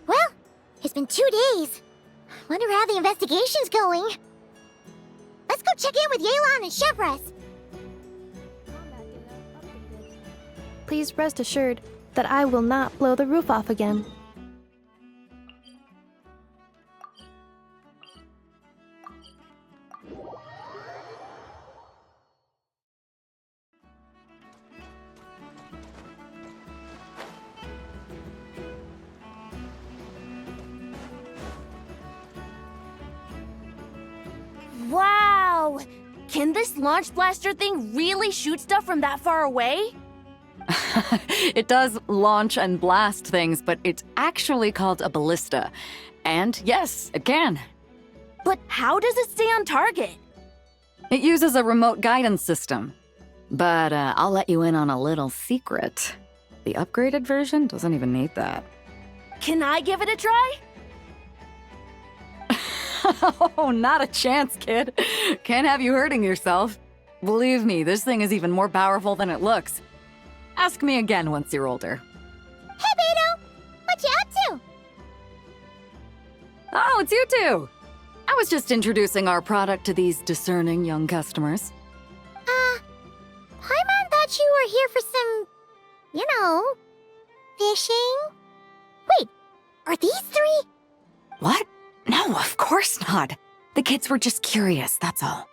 Well, it's been 2 days. Wonder how the investigation's going. Let's go check in with Yelan and Chevres. Please rest assured that I will not blow the roof off again. Wow! Can this launch blaster thing really shoot stuff from that far away? It does launch and blast things, but it's actually called a ballista. And yes, it can. But how does it stay on target? It uses a remote guidance system. But I'll let you in on a little secret. The upgraded version doesn't even need that. Can I give it a try? Oh, not a chance, kid. Can't have you hurting yourself. Believe me, this thing is even more powerful than it looks. Ask me again once you're older. Hey, Beto! What you up to? Oh, it's you two! I was just introducing our product to these discerning young customers. Paimon thought you were here for some, fishing? Wait, are these 3? What? No, of course not. The kids were just curious, that's all.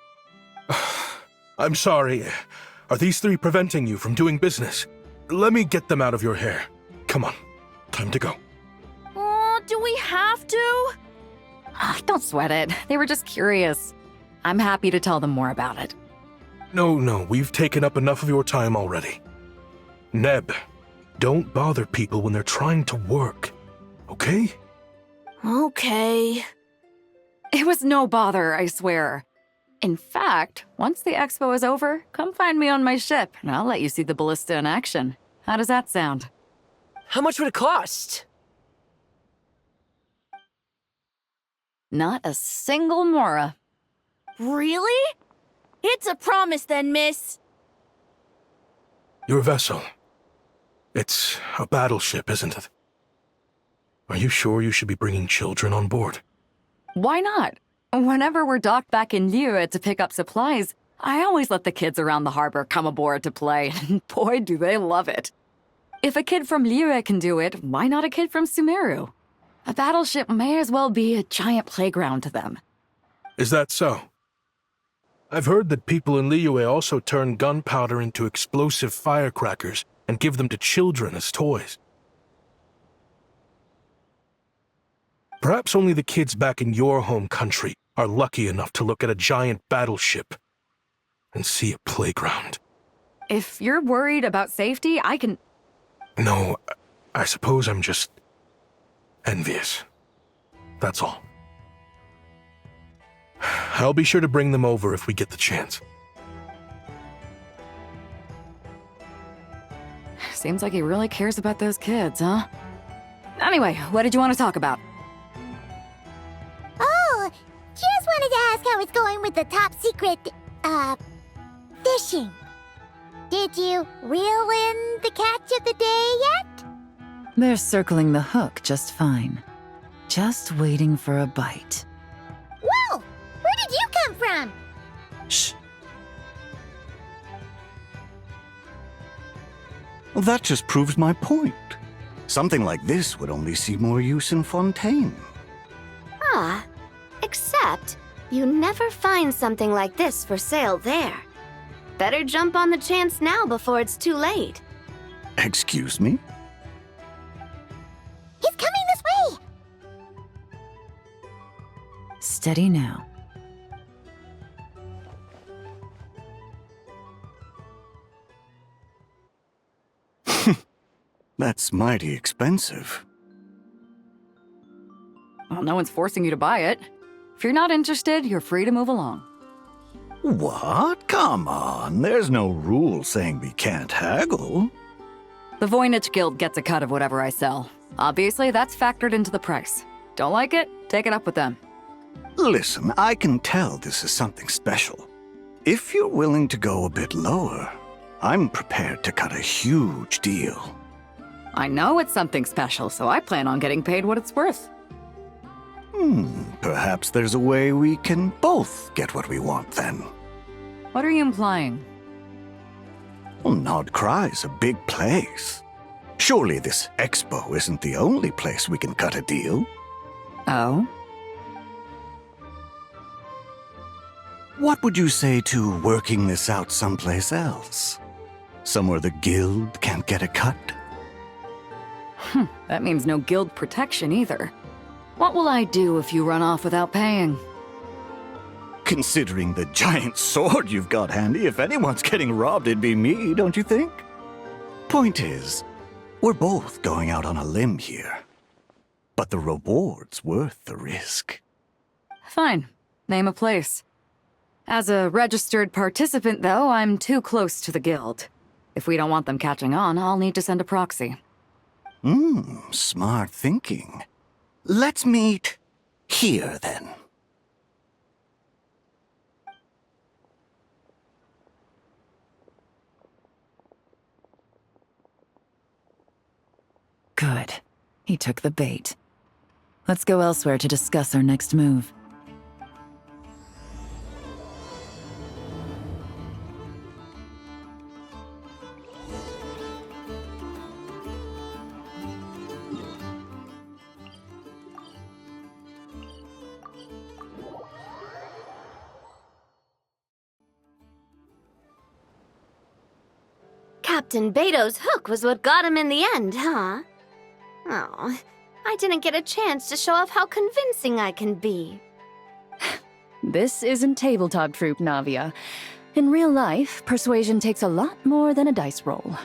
I'm sorry. Are these 3 preventing you from doing business? Let me get them out of your hair. Come on, time to go. Oh, do we have to? Don't sweat it. They were just curious. I'm happy to tell them more about it. No, we've taken up enough of your time already. Neb, don't bother people when they're trying to work, okay? Okay. It was no bother, I swear. In fact, once the expo is over, come find me on my ship, and I'll let you see the ballista in action. How does that sound? How much would it cost? Not a single mora. Really? It's a promise then, miss. Your vessel. It's a battleship, isn't it? Are you sure you should be bringing children on board? Why not? Whenever we're docked back in Liyue to pick up supplies, I always let the kids around the harbor come aboard to play, and boy, do they love it. If a kid from Liyue can do it, why not a kid from Sumeru? A battleship may as well be a giant playground to them. Is that so? I've heard that people in Liyue also turn gunpowder into explosive firecrackers and give them to children as toys. Perhaps only the kids back in your home country are lucky enough to look at a giant battleship and see a playground. If you're worried about safety, I can... No, I suppose I'm just envious. That's all. I'll be sure to bring them over if we get the chance. Seems like he really cares about those kids, huh? Anyway, what did you want to talk about? Oh, just wanted to ask how it's going with the top secret, fishing. Did you reel in the catch of the day yet? They're circling the hook just fine. Just waiting for a bite. Whoa! Where did you come from? Shh. Well, that just proves my point. Something like this would only see more use in Fontaine. Ah, except you never find something like this for sale there. Better jump on the chance now before it's too late. Excuse me? He's coming this way! Steady now. That's mighty expensive. Well, no one's forcing you to buy it. If you're not interested, you're free to move along. What? Come on, there's no rule saying we can't haggle. The Voynich Guild gets a cut of whatever I sell. Obviously, that's factored into the price. Don't like it? Take it up with them. Listen, I can tell this is something special. If you're willing to go a bit lower, I'm prepared to cut a huge deal. I know it's something special, so I plan on getting paid what it's worth. Perhaps there's a way we can both get what we want then. What are you implying? Well, Nod Cry's a big place. Surely this expo isn't the only place we can cut a deal. Oh? What would you say to working this out someplace else? Somewhere the guild can't get a cut? That means no guild protection either. What will I do if you run off without paying? Considering the giant sword you've got handy, if anyone's getting robbed, it'd be me, don't you think? Point is, we're both going out on a limb here. But the reward's worth the risk. Fine. Name a place. As a registered participant, though, I'm too close to the guild. If we don't want them catching on, I'll need to send a proxy. Smart thinking. Let's meet here, then. Good. He took the bait. Let's go elsewhere to discuss our next move. Captain Beto's hook was what got him in the end, huh? Oh, I didn't get a chance to show off how convincing I can be. This isn't tabletop troop, Navia. In real life, persuasion takes a lot more than a dice roll.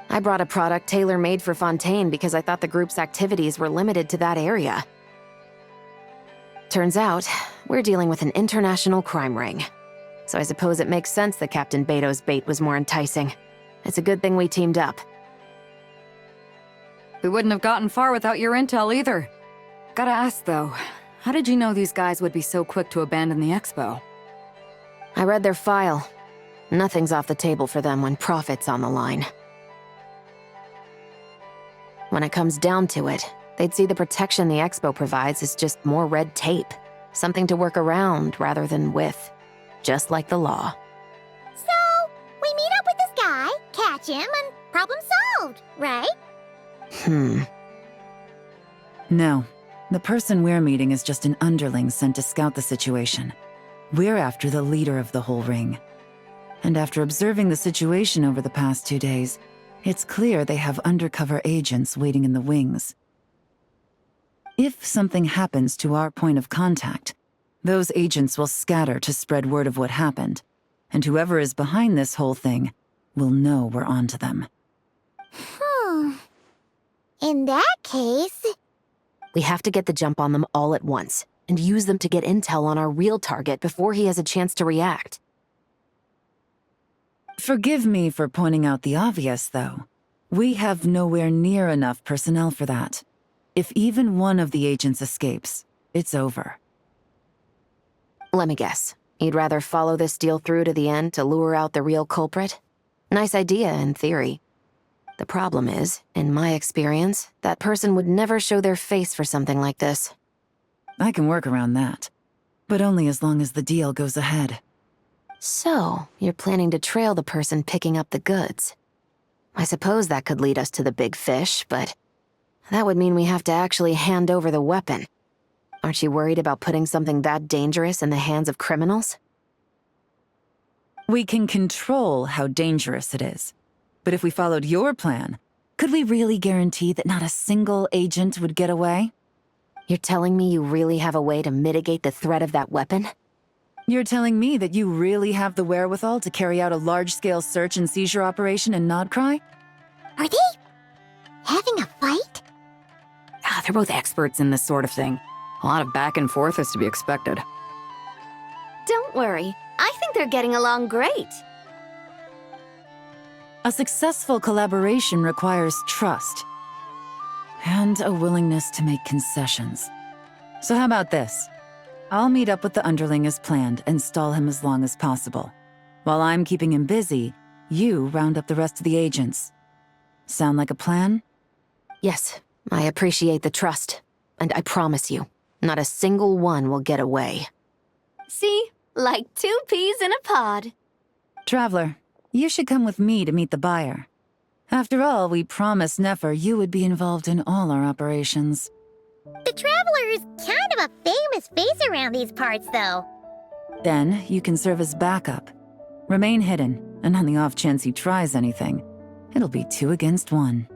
I brought a product tailor-made for Fontaine because I thought the group's activities were limited to that area. Turns out, we're dealing with an international crime ring. So I suppose it makes sense that Captain Beto's bait was more enticing. It's a good thing we teamed up. We wouldn't have gotten far without your intel either. Gotta ask, though, how did you know these guys would be so quick to abandon the expo? I read their file. Nothing's off the table for them when profit's on the line. When it comes down to it, they'd see the protection the expo provides as just more red tape. Something to work around rather than with. Just like the law. So, we meet up with this guy, catch him, and problem solved, right? No. The person we're meeting is just an underling sent to scout the situation. We're after the leader of the whole ring. And after observing the situation over the past 2 days, it's clear they have undercover agents waiting in the wings. If something happens to our point of contact, those agents will scatter to spread word of what happened, and whoever is behind this whole thing will know we're onto them. In that case... We have to get the jump on them all at once, and use them to get intel on our real target before he has a chance to react. Forgive me for pointing out the obvious, though. We have nowhere near enough personnel for that. If even one of the agents escapes, it's over. Let me guess. You'd rather follow this deal through to the end to lure out the real culprit? Nice idea, in theory. The problem is, in my experience, that person would never show their face for something like this. I can work around that, but only as long as the deal goes ahead. So, you're planning to trail the person picking up the goods. I suppose that could lead us to the big fish, but that would mean we have to actually hand over the weapon. Aren't you worried about putting something that dangerous in the hands of criminals? We can control how dangerous it is. But if we followed your plan, could we really guarantee that not a single agent would get away? You're telling me you really have a way to mitigate the threat of that weapon? You're telling me that you really have the wherewithal to carry out a large-scale search and seizure operation in Nodcry? Are they... having a fight? They're both experts in this sort of thing. A lot of back and forth is to be expected. Don't worry. I think they're getting along great. A successful collaboration requires trust. And a willingness to make concessions. So how about this? I'll meet up with the underling as planned and stall him as long as possible. While I'm keeping him busy, you round up the rest of the agents. Sound like a plan? Yes, I appreciate the trust. And I promise you, not a single one will get away. See? Like 2 peas in a pod. Traveler, you should come with me to meet the buyer. After all, we promised Nefer you would be involved in all our operations. The Traveler is kind of a famous face around these parts, though. Then, you can serve as backup. Remain hidden, and on the off chance he tries anything, it'll be 2 against 1.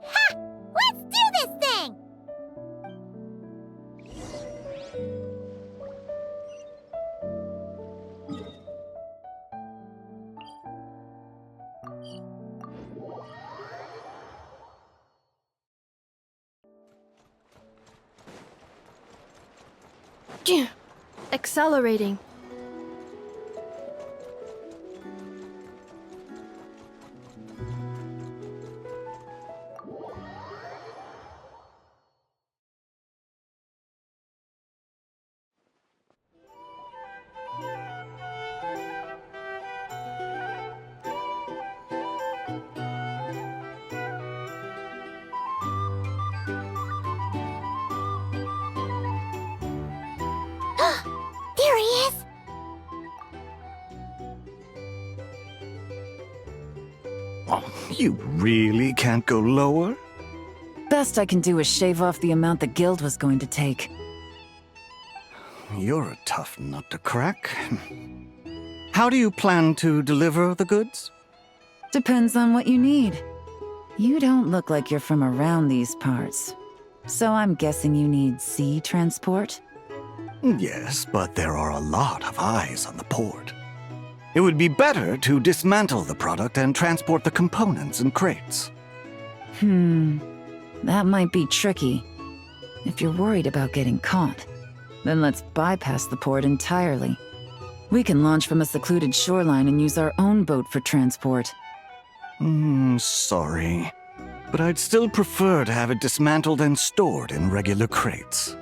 Ha! Let's do this thing! Accelerating. There he is! Oh, you really can't go lower? Best I can do is shave off the amount the guild was going to take. You're a tough nut to crack. How do you plan to deliver the goods? Depends on what you need. You don't look like you're from around these parts. So I'm guessing you need sea transport? Yes, but there are a lot of eyes on the port. It would be better to dismantle the product and transport the components in crates. That might be tricky. If you're worried about getting caught, then let's bypass the port entirely. We can launch from a secluded shoreline and use our own boat for transport. Sorry. But I'd still prefer to have it dismantled and stored in regular crates.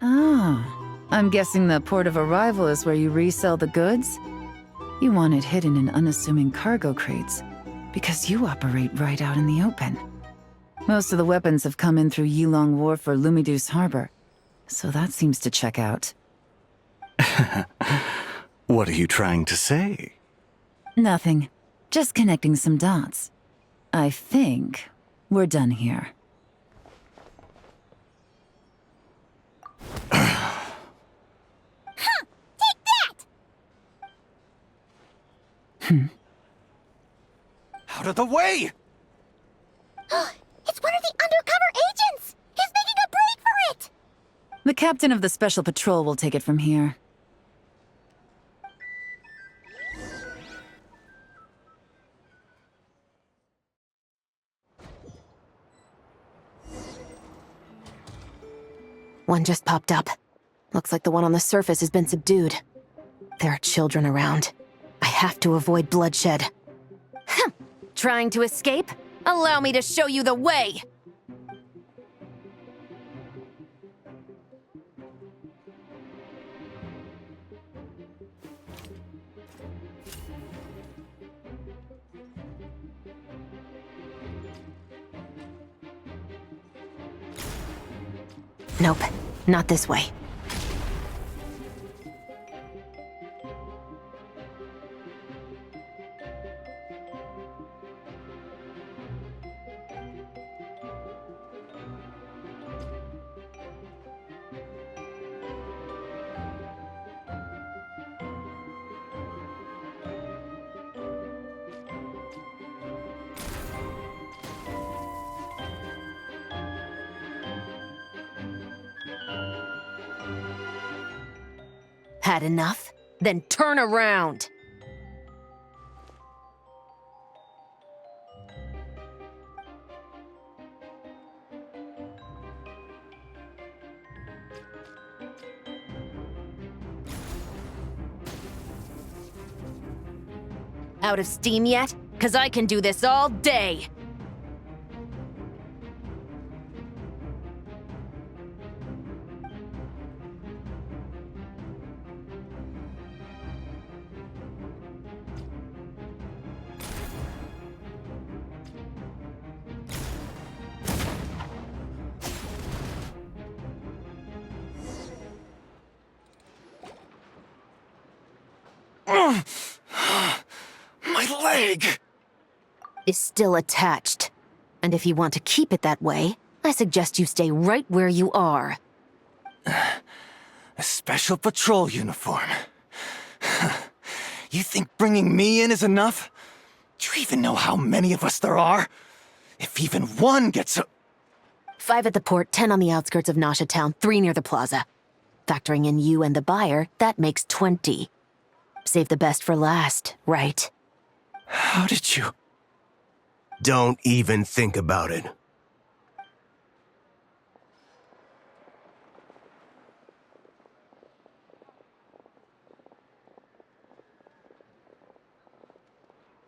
Ah, I'm guessing the port of arrival is where you resell the goods? You want it hidden in unassuming cargo crates, because you operate right out in the open. Most of the weapons have come in through Yilong Wharf or Lumidus Harbor, so that seems to check out. What are you trying to say? Nothing. Just connecting some dots. I think we're done here. Out of the way! It's one of the undercover agents! He's making a break for it! The captain of the Special Patrol will take it from here. One just popped up. Looks like the one on the surface has been subdued. There are children around. I have to avoid bloodshed. Trying to escape? Allow me to show you the way! Nope, not this way. Had enough? Then turn around! Out of steam yet? 'Cause I can do this all day! My leg! Is still attached. And if you want to keep it that way, I suggest you stay right where you are. A special patrol uniform. You think bringing me in is enough? Do you even know how many of us there are? If even one gets a... 5 at the port, 10 on the outskirts of Nasha Town, 3 near the plaza. Factoring in you and the buyer, that makes 20. Save the best for last, right? How did you... Don't even think about it.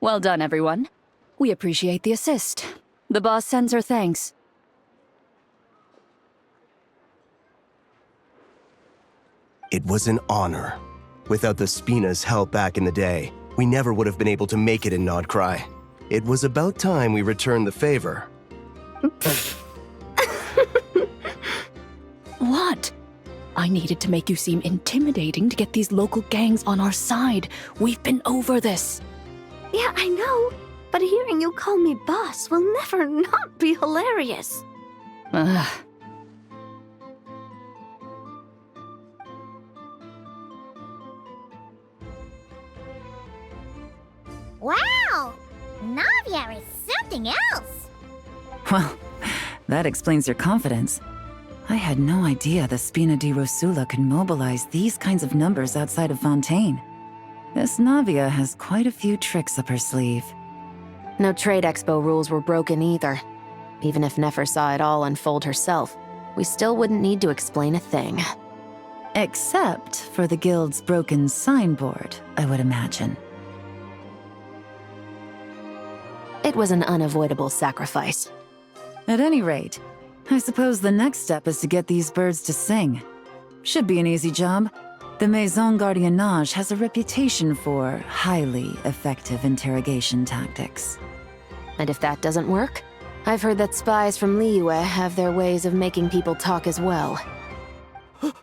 Well done, everyone. We appreciate the assist. The boss sends her thanks. It was an honor. Without the Spina's help back in the day, we never would have been able to make it in Nodcry. It was about time we returned the favor. What? I needed to make you seem intimidating to get these local gangs on our side. We've been over this. Yeah, I know. But hearing you call me boss will never not be hilarious. Ugh. Wow! Navia is something else! Well, that explains your confidence. I had no idea the Spina di Rosula could mobilize these kinds of numbers outside of Fontaine. This Navia has quite a few tricks up her sleeve. No trade expo rules were broken either. Even if Nefer saw it all unfold herself, we still wouldn't need to explain a thing. Except for the guild's broken signboard, I would imagine. It was an unavoidable sacrifice. At any rate, I suppose the next step is to get these birds to sing. Should be an easy job. The Maison Gardiennage has a reputation for highly effective interrogation tactics. And if that doesn't work, I've heard that spies from Liyue have their ways of making people talk as well. Yes,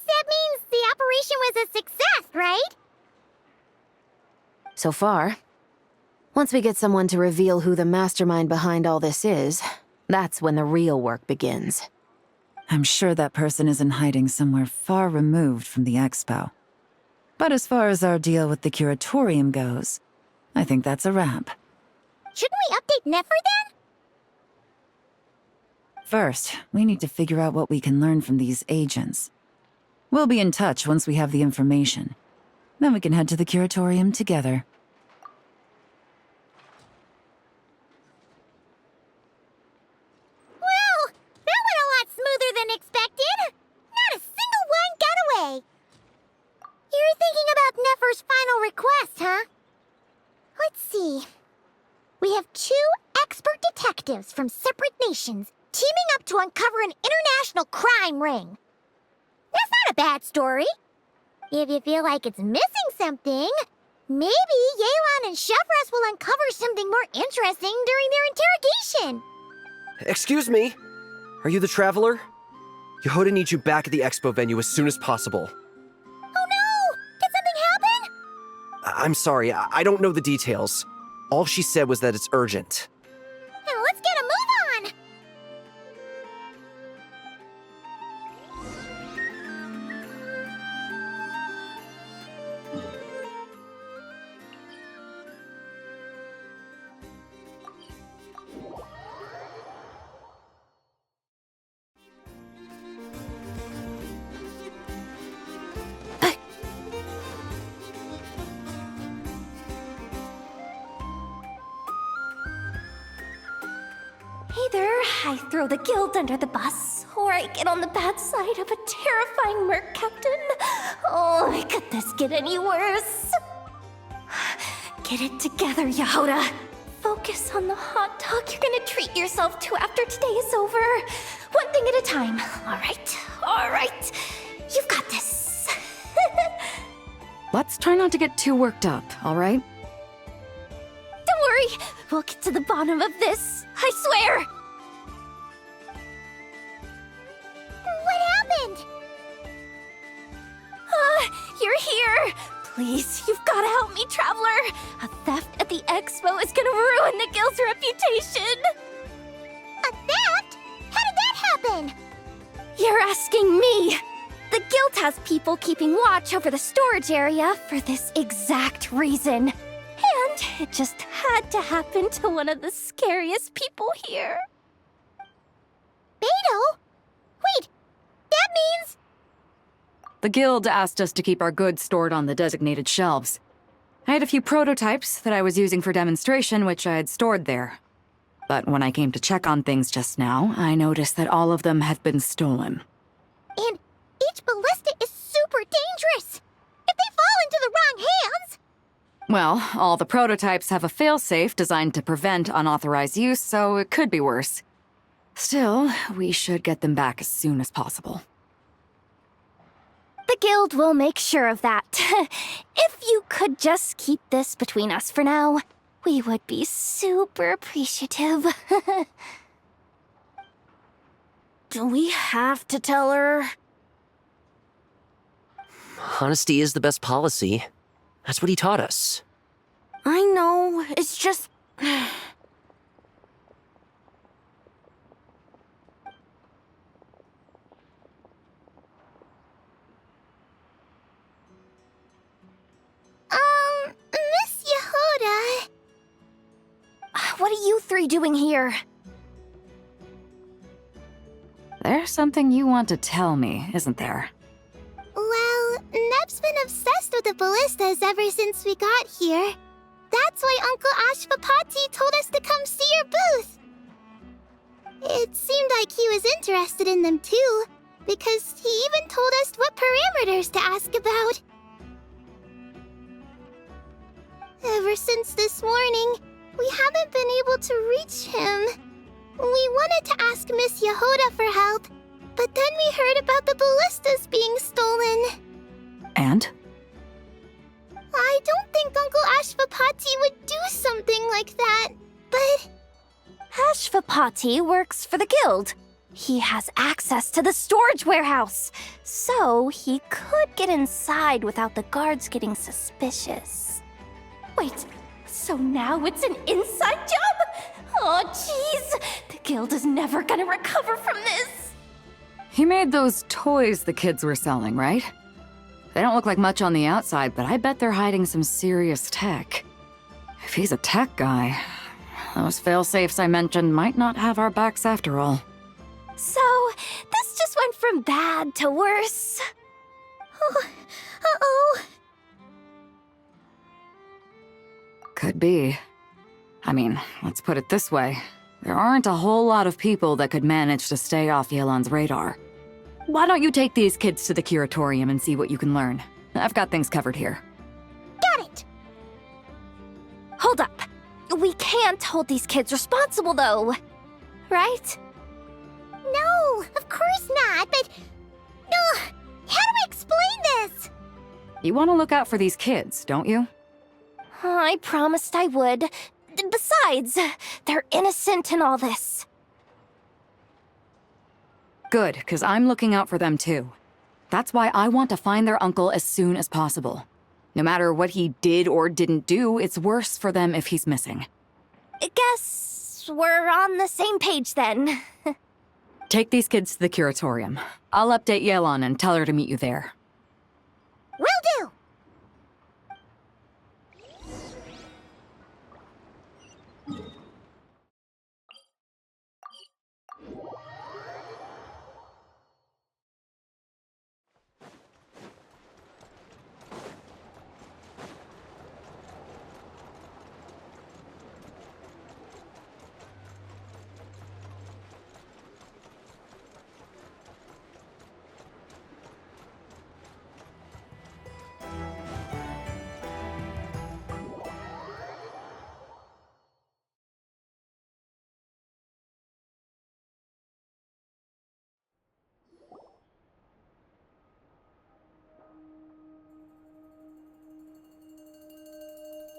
that means the operation was a success, right? So far. Once we get someone to reveal who the mastermind behind all this is, that's when the real work begins. I'm sure that person is in hiding somewhere far removed from the expo. But as far as our deal with the curatorium goes, I think that's a wrap. Shouldn't we update Nefer then? First, we need to figure out what we can learn from these agents. We'll be in touch once we have the information. Then we can head to the curatorium together. Well, that went a lot smoother than expected. Not a single one got away. You're thinking about Nefer's final request, huh? Let's see. We have 2 expert detectives from separate nations teaming up to uncover an international crime ring. That's not a bad story. If you feel like it's missing something, maybe Yelan and Chevres will uncover something more interesting during their interrogation. Excuse me? Are you the Traveler? Yehoda needs you back at the expo venue as soon as possible. Oh no! Did something happen? I'm sorry, I don't know the details. All she said was that it's urgent. Then let's get a move on! Either I throw the guild under the bus, or I get on the bad side of a terrifying merc captain. Oh, could this get any worse? Get it together, Yehoda. Focus on the hot dog you're gonna treat yourself to after today is over. One thing at a time, all right. You've got this. Let's try not to get too worked up, all right? Don't worry, we'll get to the bottom of this. I swear! What happened? you're here! Please, you've gotta help me, Traveler! A theft at the expo is gonna ruin the guild's reputation! A theft? How did that happen? You're asking me! The guild has people keeping watch over the storage area for this exact reason. And it just had to happen to one of the scariest people here. Beto? Wait, that means... The guild asked us to keep our goods stored on the designated shelves. I had a few prototypes that I was using for demonstration, which I had stored there. But when I came to check on things just now, I noticed that all of them had been stolen. And each ballista is super dangerous! If they fall into the wrong hands... Well, all the prototypes have a failsafe designed to prevent unauthorized use, so it could be worse. Still, we should get them back as soon as possible. The guild will make sure of that. If you could just keep this between us for now, we would be super appreciative. Do we have to tell her? Honesty is the best policy. That's what he taught us. I know, it's just... Miss Yehuda... What are you three doing here? There's something you want to tell me, isn't there? Well, Neb's been obsessed with the ballistas ever since we got here. That's why Uncle Ashvapati told us to come see your booth. It seemed like he was interested in them too, because he even told us what parameters to ask about. Ever since this morning, we haven't been able to reach him. We wanted to ask Miss Yehuda for help, but then we heard about the ballistas being stolen. And? I don't think Uncle Ashvapati would do something like that, but... Ashvapati works for the guild. He has access to the storage warehouse, so he could get inside without the guards getting suspicious. Wait, so now it's an inside job? Oh, jeez! The guild is never gonna recover from this! He made those toys the kids were selling, right? They don't look like much on the outside, but I bet they're hiding some serious tech. If he's a tech guy, those fail-safes I mentioned might not have our backs after all. So, this just went from bad to worse. Oh, uh-oh. Could be. I mean, let's put it this way. There aren't a whole lot of people that could manage to stay off Yelan's radar. Why don't you take these kids to the curatorium and see what you can learn? I've got things covered here. Got it! Hold up. We can't hold these kids responsible, though. Right? No, of course not, but... how do we explain this? You want to look out for these kids, don't you? I promised I would. Besides, they're innocent in all this. Good, because I'm looking out for them too. That's why I want to find their uncle as soon as possible. No matter what he did or didn't do, it's worse for them if he's missing. I guess we're on the same page then. Take these kids to the curatorium. I'll update Yelan and tell her to meet you there. Will do!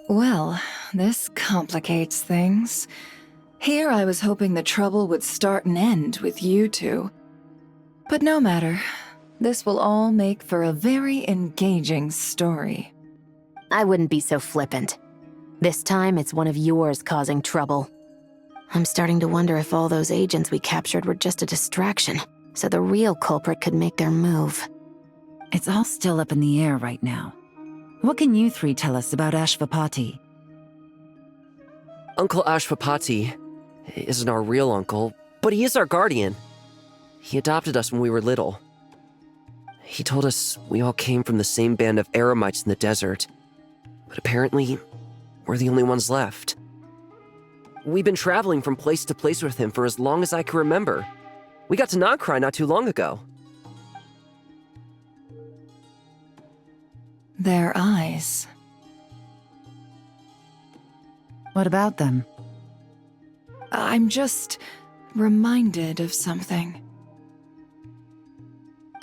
Well, this complicates things. Here I was hoping the trouble would start and end with you two. But no matter. This will all make for a very engaging story. I wouldn't be so flippant. This time, it's one of yours causing trouble. I'm starting to wonder if all those agents we captured were just a distraction, so the real culprit could make their move. It's all still up in the air right now. What can you three tell us about Ashvapati? Uncle Ashvapati isn't our real uncle, but he is our guardian. He adopted us when we were little. He told us we all came from the same band of eremites in the desert, but apparently, we're the only ones left. We've been traveling from place to place with him for as long as I can remember. We got to Nagcry not too long ago. Their eyes. What about them? I'm just reminded of something.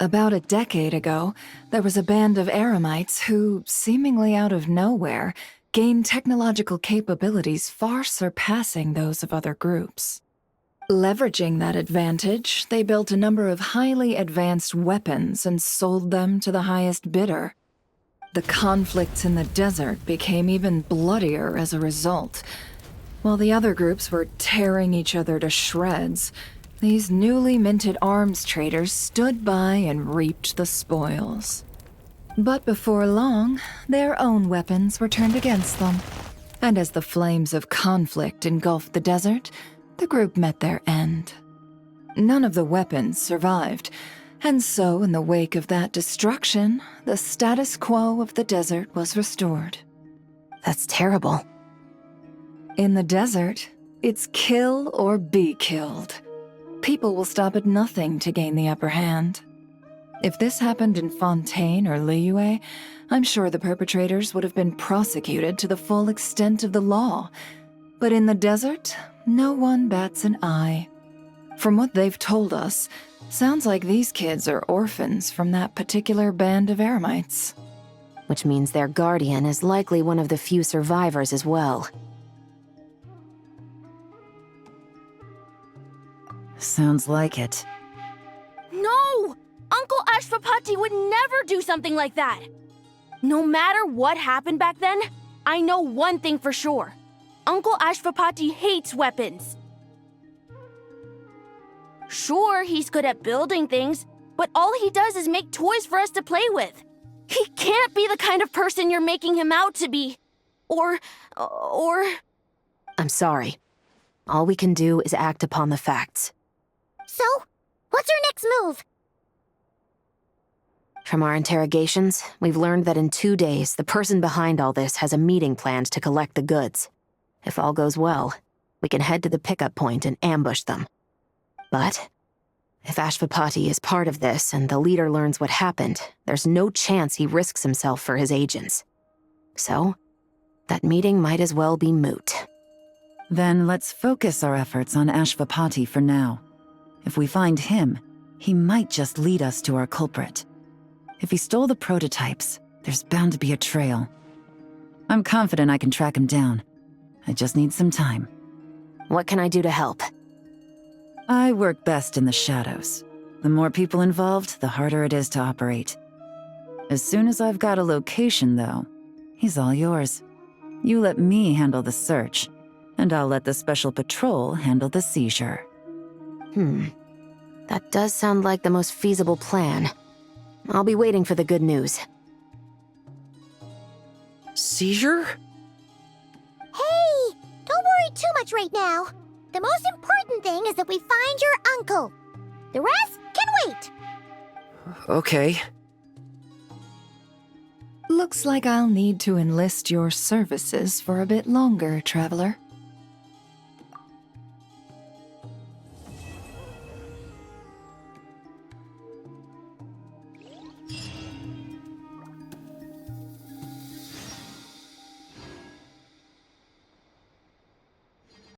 About a decade ago, there was a band of eremites who, seemingly out of nowhere, gained technological capabilities far surpassing those of other groups. Leveraging that advantage, they built a number of highly advanced weapons and sold them to the highest bidder. The conflicts in the desert became even bloodier as a result. While the other groups were tearing each other to shreds, these newly minted arms traders stood by and reaped the spoils. But before long, their own weapons were turned against them. And as the flames of conflict engulfed the desert, the group met their end. None of the weapons survived, and so in the wake of that destruction, the status quo of the desert was restored. That's terrible. In the desert, it's kill or be killed. People will stop at nothing to gain the upper hand. If this happened in Fontaine or Liyue, I'm sure the perpetrators would have been prosecuted to the full extent of the law. But in the desert, no one bats an eye. From what they've told us, sounds like these kids are orphans from that particular band of eremites. Which means their guardian is likely one of the few survivors as well. Sounds like it. No! Uncle Ashvapati would never do something like that! No matter what happened back then, I know one thing for sure. Uncle Ashvapati hates weapons. Sure, he's good at building things, but all he does is make toys for us to play with. He can't be the kind of person you're making him out to be. Or... I'm sorry. All we can do is act upon the facts. So, what's our next move? From our interrogations, we've learned that in 2 days, the person behind all this has a meeting planned to collect the goods. If all goes well, we can head to the pickup point and ambush them. But if Ashvapati is part of this and the leader learns what happened, there's no chance he risks himself for his agents. So, that meeting might as well be moot. Then let's focus our efforts on Ashvapati for now. If we find him, he might just lead us to our culprit. If he stole the prototypes, there's bound to be a trail. I'm confident I can track him down. I just need some time. What can I do to help? I work best in the shadows. The more people involved, the harder it is to operate. As soon as I've got a location, though, he's all yours. You let me handle the search, and I'll let the special patrol handle the seizure. That does sound like the most feasible plan. I'll be waiting for the good news. Seizure? Hey! Don't worry too much right now. The most important thing is that we find your uncle. The rest can wait. Okay. Looks like I'll need to enlist your services for a bit longer, Traveler.